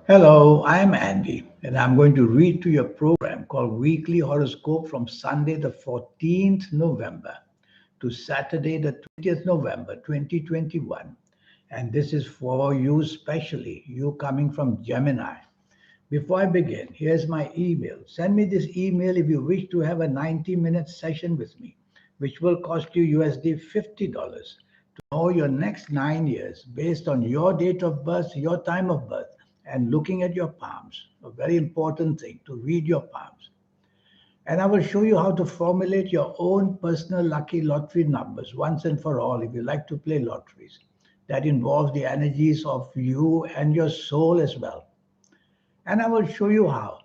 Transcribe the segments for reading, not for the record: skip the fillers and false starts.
Hello, I'm Andy, and I'm going to read to your program called Weekly Horoscope from Sunday, the 14th November to Saturday, the 20th November 2021. And this is for you, specially, you coming from Gemini. Before I begin, here's my email. Send me this email if you wish to have a 90-minute session with me, which will cost you USD $50 to know your next 9 years based on your date of birth, your time of birth, and looking at your palms. A very important thing to read your palms. And I will show you how to formulate your own personal lucky lottery numbers once and for all if you like to play lotteries. That involves the energies of you and your soul as well. And I will show you how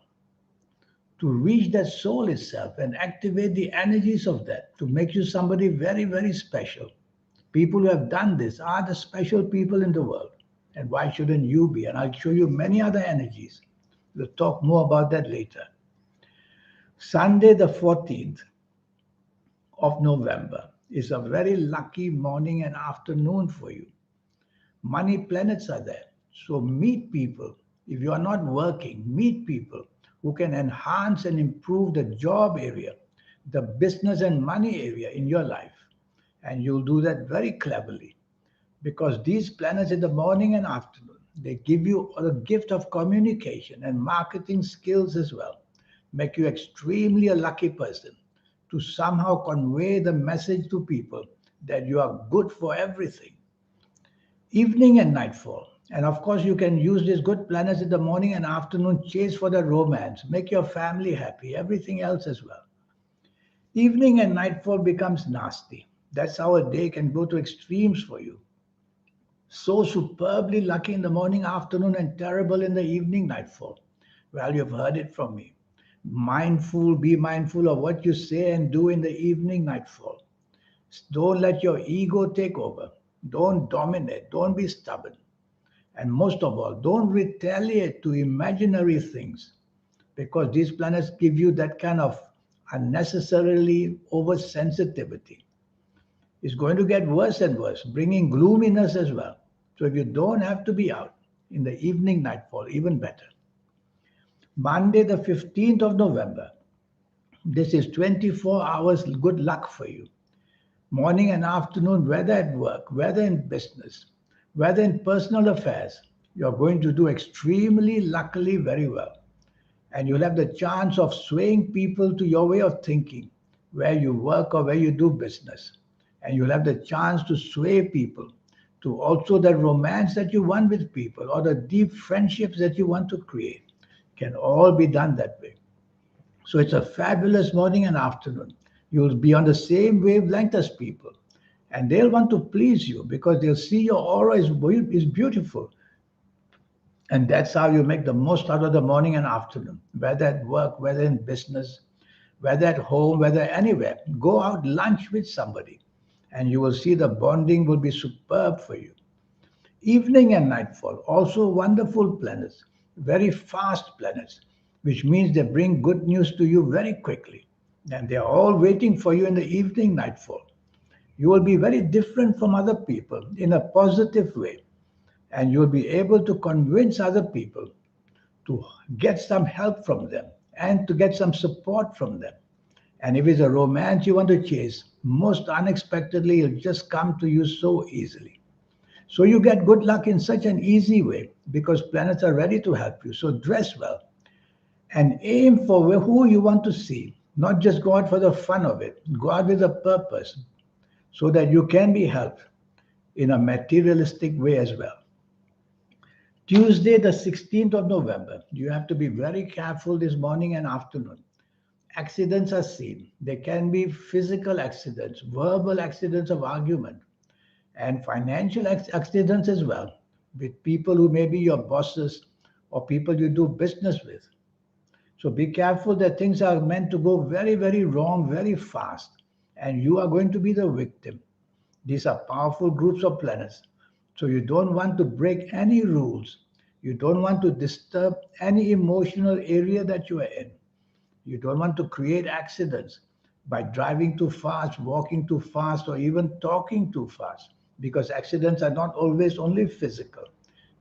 to reach that soul itself and activate the energies of that to make you somebody very, very special. People who have done this are the special people in the world. And why shouldn't you be? And I'll show you many other energies. We'll talk more about that later. Sunday, the 14th of November, is a very lucky morning and afternoon for you. Money planets are there. So meet people. If you are not working, meet people who can enhance and improve the job area, the business and money area in your life. And you'll do that very cleverly because these planets in the morning and afternoon, they give you a gift of communication and marketing skills as well, make you extremely a lucky person to somehow convey the message to people that you are good for everything. Evening and nightfall. And of course, you can use these good planets in the morning and afternoon, chase for the romance, make your family happy, everything else as well. Evening and nightfall becomes nasty. That's how a day can go to extremes for you. So superbly lucky in the morning, afternoon, and terrible in the evening, nightfall. Well, you've heard it from me. Be mindful of what you say and do in the evening, nightfall. Don't let your ego take over. Don't dominate. Don't be stubborn. And most of all, don't retaliate to imaginary things because these planets give you that kind of unnecessarily oversensitivity. It's going to get worse and worse, bringing gloominess as well. So if you don't have to be out in the evening nightfall, even better. Monday, the 15th of November, this is 24 hours good luck for you. Morning and afternoon, whether at work, whether in business, whether in personal affairs, you're going to do extremely luckily very well. And you'll have the chance of swaying people to your way of thinking, where you work or where you do business. And you'll have the chance to sway people to also the romance that you want with people or the deep friendships that you want to create. Can all be done that way. So it's a fabulous morning and afternoon. You'll be on the same wavelength as people. And they'll want to please you because they'll see your aura is beautiful. And that's how you make the most out of the morning and afternoon, whether at work, whether in business, whether at home, whether anywhere. Go out lunch with somebody, and you will see the bonding will be superb for you. Evening and nightfall, also wonderful planets, very fast planets, which means they bring good news to you very quickly. And they are all waiting for you in the evening nightfall. You will be very different from other people in a positive way, and you'll be able to convince other people to get some help from them and to get some support from them. And if it's a romance you want to chase, most unexpectedly, it'll just come to you so easily. So you get good luck in such an easy way because planets are ready to help you. So dress well and aim for who you want to see, not just go out for the fun of it. Go out with a purpose so that you can be helped in a materialistic way as well. Tuesday, the 16th of November, you have to be very careful this morning and afternoon. Accidents are seen. They can be physical accidents, verbal accidents of argument, and financial accidents as well with people who may be your bosses or people you do business with. So be careful that things are meant to go very, very wrong very fast, and you are going to be the victim. These are powerful groups of planets. So you don't want to break any rules. You don't want to disturb any emotional area that you are in. You don't want to create accidents by driving too fast, walking too fast, or even talking too fast, because accidents are not always only physical.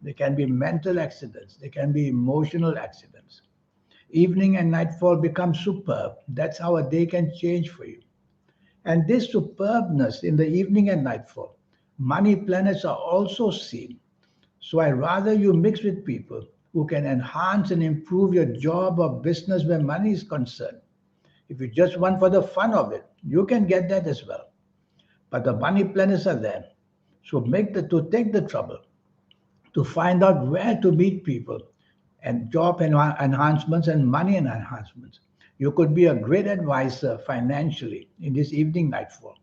There can be mental accidents. There can be emotional accidents. Evening and nightfall become superb. That's how a day can change for you. And this superbness in the evening and nightfall, money planets are also seen. So I rather you mix with people who can enhance and improve your job or business where money is concerned. If you just want for the fun of it, you can get that as well. But the money planets are there. So take the trouble to find out where to meet people and enhancements and money enhancements. You could be a great advisor financially in this evening nightfall.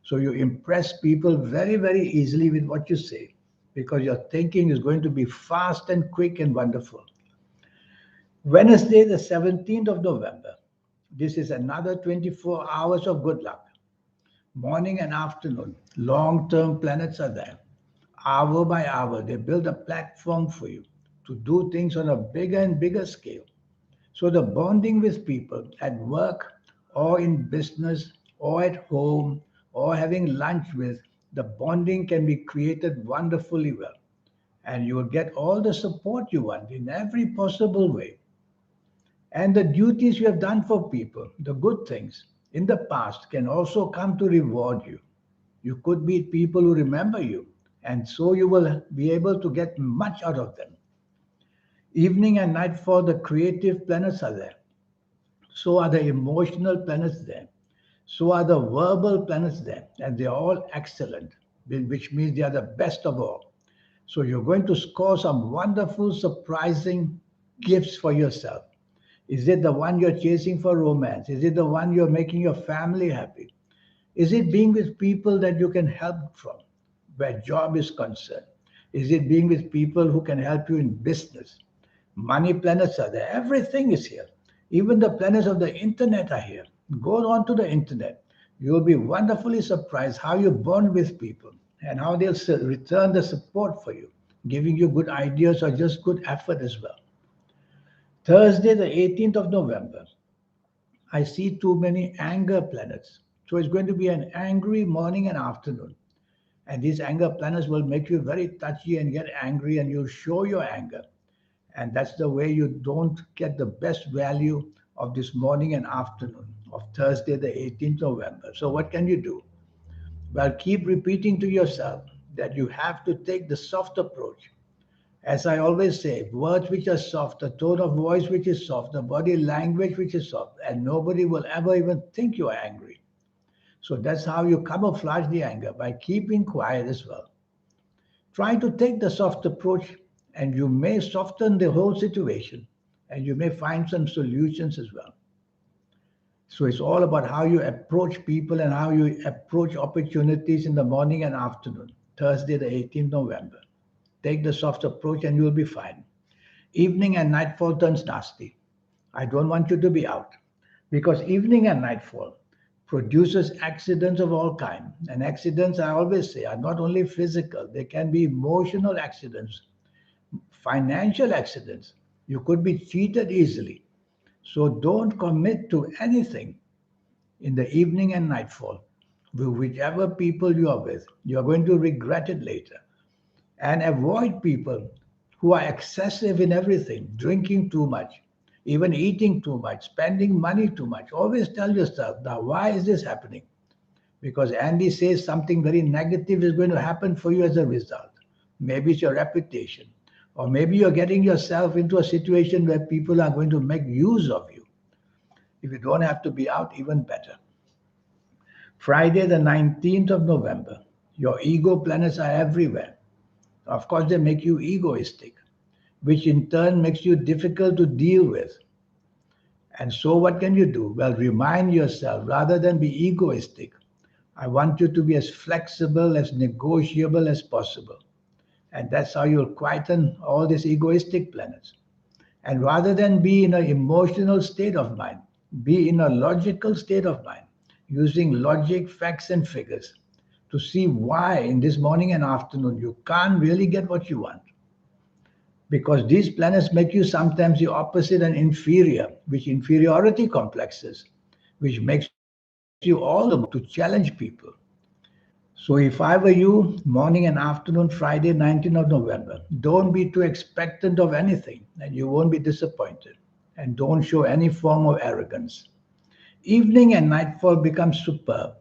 So you impress people very, very easily with what you say because your thinking is going to be fast and quick and wonderful. Wednesday, the 17th of November. This is another 24 hours of good luck. Morning and afternoon, long term planets are there. Hour by hour, they build a platform for you to do things on a bigger and bigger scale. So the bonding with people at work or in business or at home or having lunch with, the bonding can be created wonderfully well. And you will get all the support you want in every possible way. And the duties you have done for people, the good things in the past can also come to reward you. You could meet people who remember you, and so you will be able to get much out of them. Evening and nightfall, the creative planets are there. So are the emotional planets there. So are the verbal planets there. And they're all excellent, which means they are the best of all. So you're going to score some wonderful, surprising gifts for yourself. Is it the one you're chasing for romance? Is it the one you're making your family happy? Is it being with people that you can help from, where job is concerned? Is it being with people who can help you in business? Money planets are there. Everything is here. Even the planets of the internet are here. Go on to the internet. You'll be wonderfully surprised how you bond with people and how they'll return the support for you, giving you good ideas or just good effort as well. Thursday, the 18th of November, I see too many anger planets. So it's going to be an angry morning and afternoon. And these anger planets will make you very touchy and get angry, and you'll show your anger. And that's the way you don't get the best value of this morning and afternoon of Thursday, the 18th November. So, what can you do? Well, keep repeating to yourself that you have to take the soft approach. As I always say, words which are soft, a tone of voice which is soft, a body language which is soft, and nobody will ever even think you are angry. So that's how you camouflage the anger by keeping quiet as well. Try to take the soft approach, and you may soften the whole situation, and you may find some solutions as well. So it's all about how you approach people and how you approach opportunities in the morning and afternoon, Thursday, the 18th November. Take the soft approach and you'll be fine. Evening and nightfall turns nasty. I don't want you to be out because evening and nightfall produces accidents of all kind. And accidents, I always say, are not only physical, they can be emotional accidents, financial accidents. You could be cheated easily. So don't commit to anything in the evening and nightfall. With whichever people you are with, you are going to regret it later. And avoid people who are excessive in everything, drinking too much, even eating too much, spending money too much. Always tell yourself, now, why is this happening? Because Andy says something very negative is going to happen for you as a result. Maybe it's your reputation, or maybe you're getting yourself into a situation where people are going to make use of you. If you don't have to be out, even better. Friday, the 19th of November, your ego planets are everywhere. Of course, they make you egoistic, which in turn makes you difficult to deal with. And so, what can you do? Well, remind yourself rather than be egoistic, I want you to be as flexible, as negotiable as possible. And that's how you'll quieten all these egoistic planets. And rather than be in an emotional state of mind, be in a logical state of mind, using logic, facts, and figures to see why in this morning and afternoon you can't really get what you want. Because these planets make you sometimes the opposite and inferior, which inferiority complexes, which makes you all the more to challenge people. So if I were you, morning and afternoon, Friday, 19th of November, don't be too expectant of anything and you won't be disappointed. And don't show any form of arrogance. Evening and nightfall become superb.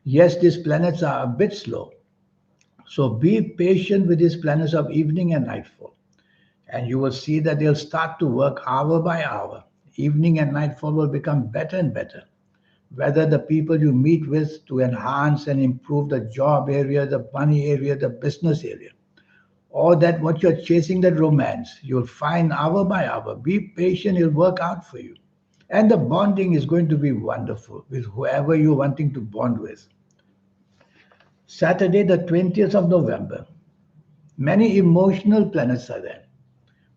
Yes, these planets are a bit slow. So be patient with these planets of evening and nightfall. And you will see that they'll start to work hour by hour. Evening and nightfall will become better and better. Whether the people you meet with to enhance and improve the job area, the money area, the business area, or that what you're chasing, that romance, you'll find hour by hour. Be patient, it'll work out for you. And the bonding is going to be wonderful with whoever you're wanting to bond with. Saturday, the 20th of November, many emotional planets are there,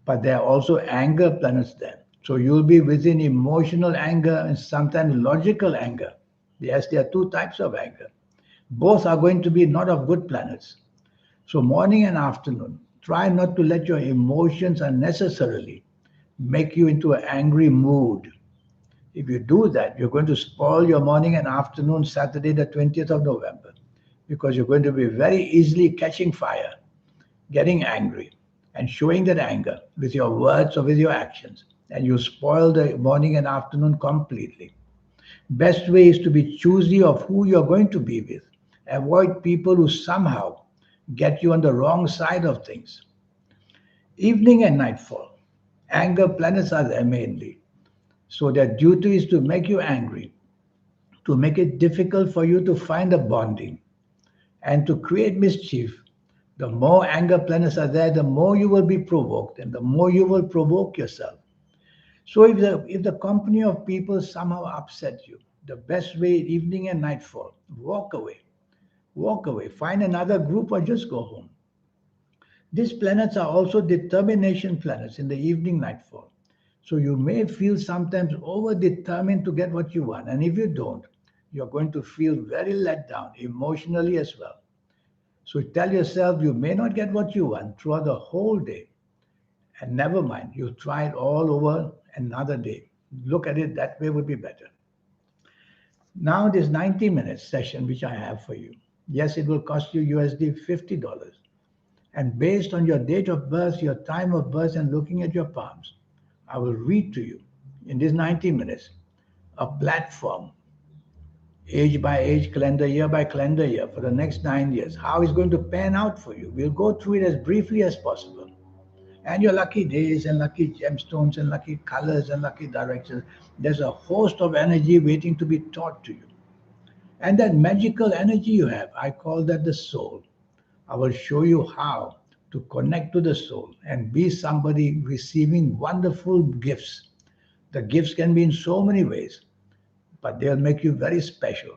but there are also anger planets there. So you'll be within emotional anger and sometimes logical anger. Yes, there are two types of anger. Both are going to be not of good planets. So morning and afternoon, try not to let your emotions unnecessarily make you into an angry mood. If you do that, you're going to spoil your morning and afternoon, Saturday, the 20th of November, because you're going to be very easily catching fire, getting angry, and showing that anger with your words or with your actions. And you spoil the morning and afternoon completely. Best way is to be choosy of who you're going to be with. Avoid people who somehow get you on the wrong side of things. Evening and nightfall. Anger planets are there mainly. So their duty is to make you angry, to make it difficult for you to find a bonding, and to create mischief. The more anger planets are there, the more you will be provoked, and the more you will provoke yourself. So if the company of people somehow upset you, the best way evening and nightfall, walk away. Walk away. Find another group or just go home. These planets are also determination planets in the evening nightfall. So you may feel sometimes over determined to get what you want. And if you don't, you're going to feel very let down emotionally as well. So tell yourself you may not get what you want throughout the whole day. And never mind, you try it all over another day. Look at it that way would be better. Now, this 90 minutes session which I have for you. Yes, it will cost you USD $50. And based on your date of birth, your time of birth, and looking at your palms, I will read to you in this 90 minutes a platform, age by age, calendar year by calendar year, for the next 9 years. How it's going to pan out for you. We'll go through it as briefly as possible. And your lucky days and lucky gemstones and lucky colors and lucky directions. There's a host of energy waiting to be taught to you. And that magical energy you have, I call that the soul. I will show you how to connect to the soul and be somebody receiving wonderful gifts. The gifts can be in so many ways, but they'll make you very special.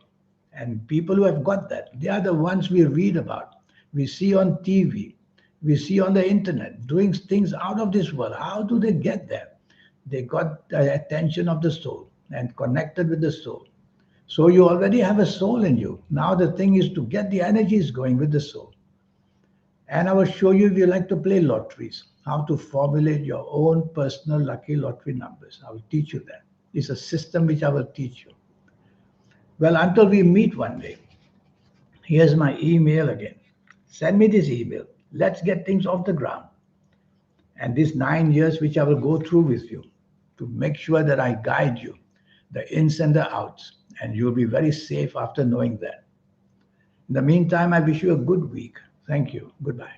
And people who have got that, they are the ones we read about. We see on TV, we see on the internet, doing things out of this world. How do they get there? They got the attention of the soul and connected with the soul. So you already have a soul in you. Now the thing is to get the energies going with the soul. And I will show you, if you like to play lotteries, how to formulate your own personal lucky lottery numbers. I will teach you that. It's a system which I will teach you. Well, until we meet one day, here's my email again. Send me this email. Let's get things off the ground. And these 9 years, which I will go through with you to make sure that I guide you, the ins and the outs, and you'll be very safe after knowing that. In the meantime, I wish you a good week. Thank you. Goodbye.